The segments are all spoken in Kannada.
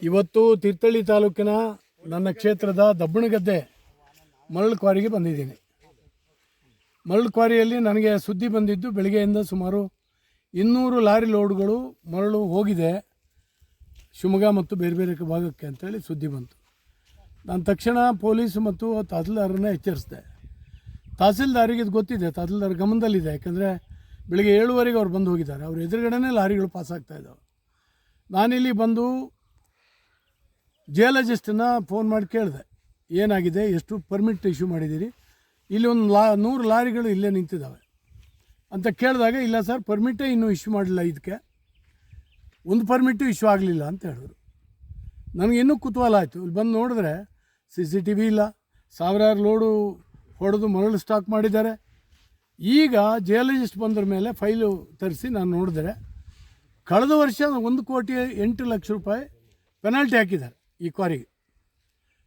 ಇವತ್ತು ತೀರ್ಥಹಳ್ಳಿ ತಾಲೂಕಿನ ನನ್ನ ಕ್ಷೇತ್ರದ ದಬ್ಬಣಗದ್ದೆ ಮರಳು ಕ್ವಾರಿಗೆ ಬಂದಿದ್ದೀನಿ. ಮರಳು ಕ್ವಾರಿಯಲ್ಲಿ ನನಗೆ ಸುದ್ದಿ ಬಂದಿದ್ದು ಬೆಳಗ್ಗೆಯಿಂದ ಸುಮಾರು 200 ಲಾರಿ ಲೋಡ್ಗಳು ಮರಳು ಹೋಗಿದೆ ಶಿವಮೊಗ್ಗ ಮತ್ತು ಬೇರೆ ಬೇರೆ ಭಾಗಕ್ಕೆ ಅಂತೇಳಿ ಸುದ್ದಿ ಬಂತು. ನಾನು ತಕ್ಷಣ ಪೊಲೀಸ್ ಮತ್ತು ತಹಸೀಲ್ದಾರನ್ನ ಎಚ್ಚರಿಸಿದೆ. ತಹಸೀಲ್ದಾರಿಗೆ ಇದು ಗೊತ್ತಿದೆ, ತಹಸೀಲ್ದಾರ್ ಗಮನದಲ್ಲಿದೆ. ಯಾಕಂದರೆ ಬೆಳಗ್ಗೆ 7:15 ಅವ್ರು ಬಂದು ಹೋಗಿದ್ದಾರೆ. ಅವ್ರ ಎದುರುಗಡೆನೇ ಲಾರಿಗಳು ಪಾಸ್ ಆಗ್ತಾಯಿದ್ದಾವೆ. ನಾನಿಲ್ಲಿ ಬಂದು ಜಿಯಾಲಜಿಸ್ಟನ್ನು ಫೋನ್ ಮಾಡಿ ಕೇಳಿದೆ, ಏನಾಗಿದೆ, ಎಷ್ಟು ಪರ್ಮಿಟ್ ಇಶ್ಯೂ ಮಾಡಿದ್ದೀರಿ, ಇಲ್ಲಿ ಒಂದು 100 ಲಾರಿಗಳು ಇಲ್ಲೇ ನಿಂತಿದ್ದಾವೆ ಅಂತ ಕೇಳಿದಾಗ, ಇಲ್ಲ ಸರ್ ಪರ್ಮಿಟೇ ಇನ್ನೂ ಇಶ್ಯೂ ಮಾಡಲಿಲ್ಲ, ಇದಕ್ಕೆ ಒಂದು ಪರ್ಮಿಟು ಇಶ್ಯೂ ಆಗಲಿಲ್ಲ ಅಂತ ಹೇಳಿದ್ರು. ನನಗೆ ಇನ್ನೂ ಕುತೂಹಲ ಆಯಿತು. ಇಲ್ಲಿ ಬಂದು ನೋಡಿದ್ರೆ CCTV ಇಲ್ಲ, ಸಾವಿರಾರು ಲೋಡು ಹೊಡೆದು ಮರಳು ಸ್ಟಾಕ್ ಮಾಡಿದ್ದಾರೆ. ಈಗ ಜಿಯಾಲಜಿಸ್ಟ್ ಬಂದ್ರ ಮೇಲೆ ಫೈಲು ತರಿಸಿ ನಾನು ನೋಡಿದ್ರೆ ಕಳೆದ ವರ್ಷ 1,08,00,000 ಪೆನಾಲ್ಟಿ ಹಾಕಿದ್ದಾರೆ ಈ ಕ್ವಾರಿಗೆ.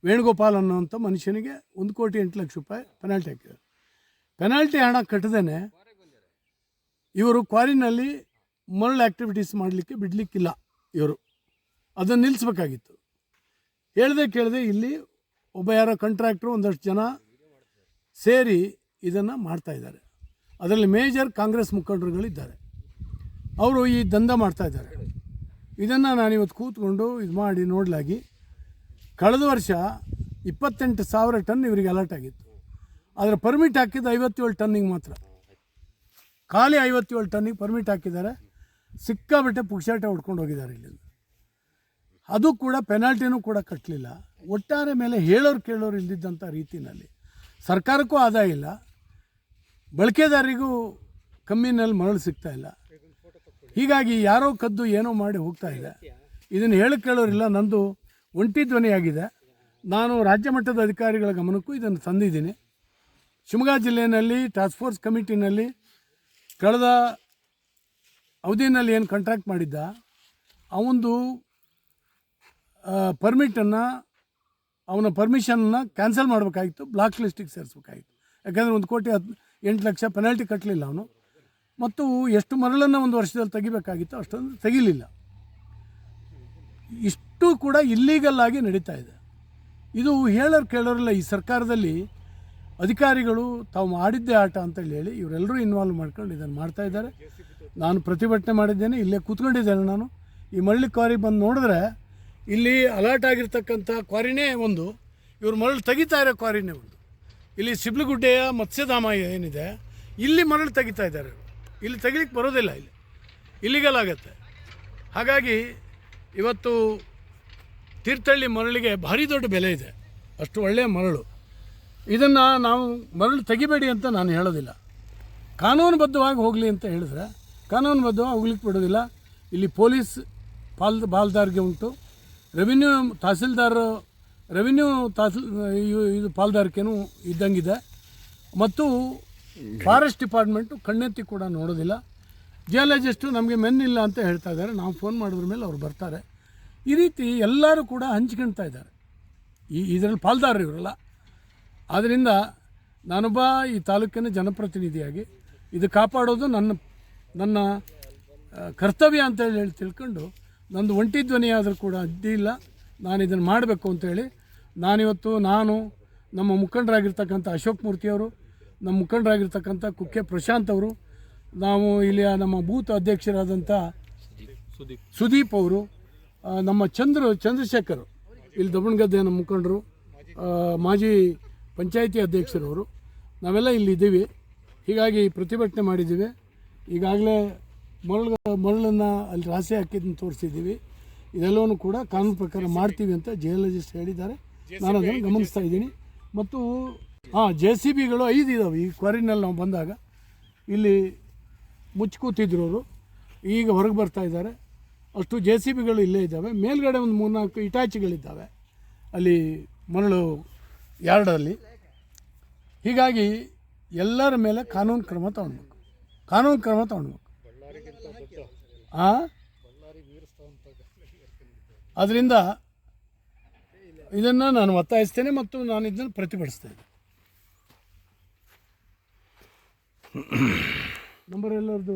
ವೇಣುಗೋಪಾಲ್ ಅನ್ನೋಂಥ ಮನುಷ್ಯನಿಗೆ 1,08,00,000 ಪೆನಾಲ್ಟಿ ಹಾಕಿದ್ದಾರೆ. ಪೆನಾಲ್ಟಿ ಹಣ ಕಟ್ಟದೇನೆ ಇವರು ಕ್ವಾರಿನಲ್ಲಿ ಮರಳು ಆ್ಯಕ್ಟಿವಿಟೀಸ್ ಮಾಡಲಿಕ್ಕೆ ಬಿಡಲಿಕ್ಕಿಲ್ಲ. ಇವರು ಅದನ್ನು ನಿಲ್ಲಿಸ್ಬೇಕಾಗಿತ್ತು. ಕೇಳದೆ ಇಲ್ಲಿ ಒಬ್ಬ ಯಾರೋ ಕಾಂಟ್ರಾಕ್ಟ್ರು ಒಂದಷ್ಟು ಜನ ಸೇರಿ ಇದನ್ನು ಮಾಡ್ತಾಯಿದ್ದಾರೆ. ಅದರಲ್ಲಿ ಮೇಜರ್ ಕಾಂಗ್ರೆಸ್ ಮುಖಂಡರುಗಳಿದ್ದಾರೆ. ಅವರು ಈ ದಂಧ ಮಾಡ್ತಾಯಿದ್ದಾರೆ. ಇದನ್ನು ನಾನಿವತ್ತು ಕೂತ್ಕೊಂಡು ಇದು ಮಾಡಿ ನೋಡಲಾಗಿ ಕಳೆದ ವರ್ಷ 28,000 ಟನ್ ಇವರಿಗೆ ಅಲರ್ಟ್ ಆಗಿತ್ತು. ಅದರ ಪರ್ಮಿಟ್ ಹಾಕಿದ್ದು 57 ಟನ್ನಿಗೆ ಮಾತ್ರ. ಖಾಲಿ 57 ಟನ್ನಿಗೆ ಪರ್ಮಿಟ್ ಹಾಕಿದ್ದಾರೆ. ಸಿಕ್ಕಾಬಿಟ್ಟೆ ಪುಕ್ಷಾಟ ಹೊಡ್ಕೊಂಡು ಹೋಗಿದ್ದಾರೆ ಇಲ್ಲಿಂದ. ಅದು ಕೂಡ ಪೆನಾಲ್ಟಿನೂ ಕೂಡ ಕಟ್ಟಲಿಲ್ಲ. ಒಟ್ಟಾರೆ ಮೇಲೆ ಹೇಳೋರು ಕೇಳೋರು ಇಲ್ದಿದ್ದಂಥ ರೀತಿಯಲ್ಲಿ ಸರ್ಕಾರಕ್ಕೂ ಆದಾಯ ಇಲ್ಲ, ಬಳಕೆದಾರರಿಗೂ ಕಮ್ಮಿನಲ್ಲಿ ಮರಳು ಸಿಗ್ತಾ ಇಲ್ಲ. ಹೀಗಾಗಿ ಯಾರೋ ಕದ್ದು ಏನೋ ಮಾಡಿ ಹೋಗ್ತಾ ಇದೆ. ಇದನ್ನು ಹೇಳಕ್ಕೆ ಕೇಳೋರಿಲ್ಲ. ನಂದು ಒಂಟಿ ಧ್ವನಿಯಾಗಿದೆ. ನಾನು ರಾಜ್ಯ ಮಟ್ಟದ ಅಧಿಕಾರಿಗಳ ಗಮನಕ್ಕೂ ಇದನ್ನು ತಂದಿದ್ದೀನಿ. ಶಿವಮೊಗ್ಗ ಜಿಲ್ಲೆಯಲ್ಲಿ ಟಾಸ್ಕ್ ಫೋರ್ಸ್ ಕಮಿಟಿನಲ್ಲಿ ಕಳೆದ ಅವಧಿಯಲ್ಲಿ ಏನು ಕಾಂಟ್ರಾಕ್ಟ್ ಮಾಡಿದ್ದ ಅವನದು ಪರ್ಮಿಟನ್ನು, ಅವನ ಪರ್ಮಿಷನ್ನ ಕ್ಯಾನ್ಸಲ್ ಮಾಡಬೇಕಾಗಿತ್ತು, ಬ್ಲಾಕ್ ಲಿಸ್ಟಿಗೆ ಸೇರಿಸ್ಬೇಕಾಗಿತ್ತು. ಯಾಕಂದರೆ 1,08,00,000 ಪೆನಾಲ್ಟಿ ಕಟ್ಟಲಿಲ್ಲ ಅವನು. ಮತ್ತು ಎಷ್ಟು ಮರಳನ್ನು ಒಂದು ವರ್ಷದಲ್ಲಿ ತೆಗಿಬೇಕಾಗಿತ್ತು ಅಷ್ಟೊಂದು ತೆಗಿಲಿಲ್ಲ. ಇಷ್ಟು ಕೂಡ ಇಲ್ಲೀಗಲ್ ಆಗಿ ನಡೀತಾ ಇದೆ. ಇದು ಹೇಳೋರು ಕೇಳೋರಿಲ್ಲ. ಈ ಸರ್ಕಾರದಲ್ಲಿ ಅಧಿಕಾರಿಗಳು ತಾವು ಮಾಡಿದ್ದೇ ಆಟ ಅಂತೇಳಿ ಹೇಳಿ ಇವರೆಲ್ಲರೂ ಇನ್ವಾಲ್ವ್ ಮಾಡ್ಕೊಂಡು ಇದನ್ನು ಮಾಡ್ತಾಯಿದ್ದಾರೆ. ನಾನು ಪ್ರತಿಭಟನೆ ಮಾಡಿದ್ದೇನೆ, ಇಲ್ಲೇ ಕೂತ್ಕೊಂಡಿದ್ದೇನೆ. ನಾನು ಈ ಮರಳು ಕ್ವಾರಿ ಬಂದು ನೋಡಿದ್ರೆ ಇಲ್ಲಿ ಅಲರ್ಟ್ ಆಗಿರ್ತಕ್ಕಂಥ ಕ್ವಾರಿನೇ ಒಂದು, ಇವರು ಮರಳು ತೆಗಿತಾ ಇರೋ ಕ್ವಾರಿನೇ ಒಂದು. ಇಲ್ಲಿ ಸಿಬ್ಲಗುಡ್ಡೆಯ ಮತ್ಸ್ಯಧಾಮ ಏನಿದೆ, ಇಲ್ಲಿ ಮರಳು ತೆಗಿತಾ ಇದ್ದಾರೆ. ಇಲ್ಲಿ ತೆಗಿಲಿಕ್ಕೆ ಬರೋದಿಲ್ಲ, ಇಲ್ಲಿ ಇಲ್ಲಿಗಲ್ ಆಗುತ್ತೆ. ಹಾಗಾಗಿ ಇವತ್ತು ತೀರ್ಥಹಳ್ಳಿ ಮರಳಿಗೆ ಭಾರಿ ದೊಡ್ಡ ಬೆಲೆ ಇದೆ. ಅಷ್ಟು ಒಳ್ಳೆಯ ಮರಳು. ಇದನ್ನು ನಾವು ಮರಳು ತೆಗಿಬೇಡಿ ಅಂತ ನಾನು ಹೇಳೋದಿಲ್ಲ. ಕಾನೂನುಬದ್ಧವಾಗಿ ಹೋಗಲಿ ಅಂತ ಹೇಳಿದ್ರೆ ಕಾನೂನುಬದ್ಧವಾಗಿ ಹೋಗ್ಲಿಕ್ಕೆ ಬಿಡೋದಿಲ್ಲ. ಇಲ್ಲಿ ಪೊಲೀಸ್ ಪಾಲ್ದಾರ್ಗೆ ಉಂಟು, ರೆವಿನ್ಯೂ ಇದು ಪಾಲ್ದಾರಿಕೆನೂ ಇದ್ದಂಗಿದೆ. ಮತ್ತು ಫಾರೆಸ್ಟ್ ಡಿಪಾರ್ಟ್ಮೆಂಟು ಕಣ್ಣೆತ್ತಿ ಕೂಡ ನೋಡೋದಿಲ್ಲ. ಜಿಯಾಲಜಿಸ್ಟು ನಮಗೆ ಮೆನ್ನಿಲ್ಲ ಅಂತ ಹೇಳ್ತಾ ಇದ್ದಾರೆ. ನಾವು ಫೋನ್ ಮಾಡಿದ್ರ ಮೇಲೆ ಅವ್ರು ಬರ್ತಾರೆ. ಈ ರೀತಿ ಎಲ್ಲರೂ ಕೂಡ ಹಂಚ್ಕೊಳ್ತಾ ಇದ್ದಾರೆ. ಇದರಲ್ಲಿ ಪಾಲ್ದಾರರು ಇವರಲ್ಲ. ಆದ್ದರಿಂದ ನಾನೊಬ್ಬ ಈ ತಾಲೂಕಿನ ಜನಪ್ರತಿನಿಧಿಯಾಗಿ ಇದು ಕಾಪಾಡೋದು ನನ್ನ ಕರ್ತವ್ಯ ಅಂತೇಳಿ ತಿಳ್ಕೊಂಡು, ನಂದು ಒಂಟಿ ಧ್ವನಿ ಆದರೂ ಕೂಡ ಅಡ್ಡಿ ಇಲ್ಲ, ನಾನು ಇದನ್ನು ಮಾಡಬೇಕು ಅಂತೇಳಿ ನಾನಿವತ್ತು ನಮ್ಮ ಮುಖಂಡರಾಗಿರ್ತಕ್ಕಂಥ ಅಶೋಕ್ ಮೂರ್ತಿಯವರು, ನಮ್ಮ ಮುಖಂಡರಾಗಿರ್ತಕ್ಕಂಥ ಕುಕ್ಕೆ ಪ್ರಶಾಂತ್ ಅವರು, ನಾವು ಇಲ್ಲಿಯ ನಮ್ಮ ಬೂತ್ ಅಧ್ಯಕ್ಷರಾದಂಥ ಸುದೀಪ್ ಅವರು, ನಮ್ಮ ಚಂದ್ರಶೇಖರ್ ಇಲ್ಲಿ ದಬ್ಬಣಗದ್ದೆ ನಮ್ಮ ಮುಖಂಡರು, ಮಾಜಿ ಪಂಚಾಯಿತಿ ಅಧ್ಯಕ್ಷರವರು, ನಾವೆಲ್ಲ ಇಲ್ಲಿದ್ದೀವಿ. ಹೀಗಾಗಿ ಪ್ರತಿಭಟನೆ ಮಾಡಿದ್ದೀವಿ. ಈಗಾಗಲೇ ಮರಳನ್ನು ಅಲ್ಲಿ ರಾಶಿ ಹಾಕಿದ್ದನ್ನು ತೋರಿಸಿದ್ದೀವಿ. ಇದೆಲ್ಲವೂ ಕೂಡ ಕಾನೂನು ಪ್ರಕಾರ ಮಾಡ್ತೀವಿ ಅಂತ ಜಿಯಾಲಜಿಸ್ಟ್ ಹೇಳಿದ್ದಾರೆ. ನಾನು ಅದನ್ನು ಗಮನಿಸ್ತಾ ಇದ್ದೀನಿ. ಮತ್ತು JCBಗಳು 5 ಇದ್ದಾವೆ. ಈ ಕ್ವಾರಿನಲ್ಲಿ ನಾವು ಬಂದಾಗ ಇಲ್ಲಿ ಮುಚ್ಚಿ ಕೂತಿದ್ರು ಅವರು, ಈಗ ಹೊರಗೆ ಬರ್ತಾ ಇದ್ದಾರೆ. ಅಷ್ಟು JCBಗಳು ಇಲ್ಲೇ ಇದ್ದಾವೆ. ಮೇಲ್ಗಡೆ ಒಂದು 3-4 ಇಟಾಚಿಗಳಿದ್ದಾವೆ ಅಲ್ಲಿ ಮರಳು ಯಾರ್ಡಲ್ಲಿ. ಹೀಗಾಗಿ ಎಲ್ಲರ ಮೇಲೆ ಕಾನೂನು ಕ್ರಮ ತಗೊಳ್ಬೇಕು. ಅದರಿಂದ ಇದನ್ನು ನಾನು ಒತ್ತಾಯಿಸ್ತೇನೆ ಮತ್ತು ನಾನು ಇದನ್ನು ಪ್ರತಿಭಟಿಸ್ತೇನೆ. ನಂಬರ್ ಎಲ್ಲರದು